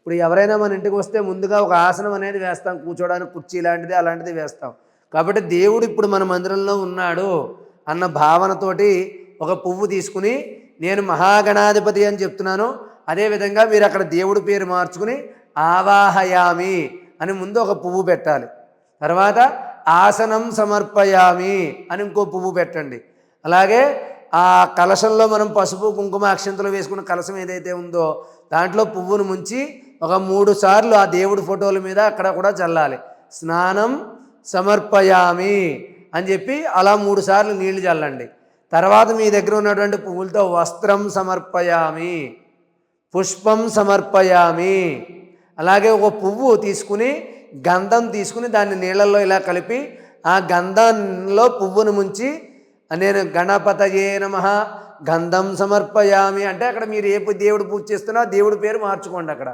ఇప్పుడు ఎవరైనా మన ఇంటికి వస్తే ముందుగా ఒక ఆసనం అనేది వేస్తాం, కూర్చోడానికి కుర్చీ లాంటిది అలాంటిది వేస్తాం. కాబట్టి దేవుడు ఇప్పుడు మన మందిరంలో ఉన్నాడు అన్న భావనతోటి ఒక పువ్వు తీసుకుని నేను మహాగణాధిపతి అని చెప్తున్నాను, అదేవిధంగా మీరు అక్కడ దేవుడి పేరు మార్చుకుని ఆవాహయామి అని ముందు ఒక పువ్వు పెట్టాలి. తర్వాత ఆసనం సమర్పయామి అని ఇంకో పువ్వు పెట్టండి. అలాగే ఆ కలశంలో మనం పసుపు కుంకుమ అక్షంతలు వేసుకున్న కలశం ఏదైతే ఉందో దాంట్లో పువ్వును ముంచి ఒక 3 సార్లు ఆ దేవుడి ఫోటోల మీద అక్కడ కూడా చల్లాలి. స్నానం సమర్పయామి అని చెప్పి అలా 3 సార్లు నీళ్లు చల్లండి. తర్వాత మీ దగ్గర ఉన్నటువంటి పువ్వులతో వస్త్రం సమర్పయామి, పుష్పం సమర్పయామి. అలాగే ఒక పువ్వు తీసుకుని గంధం తీసుకుని దాన్ని నీళ్ళల్లో ఇలా కలిపి ఆ గంధంలో పువ్వును ముంచి నేను గణపతయే నమః గంధం సమర్పయామి అంటే అక్కడ మీరు ఏ దేవుడు పూజ చేస్తున్నా దేవుడి పేరు మార్చుకోండి అక్కడ.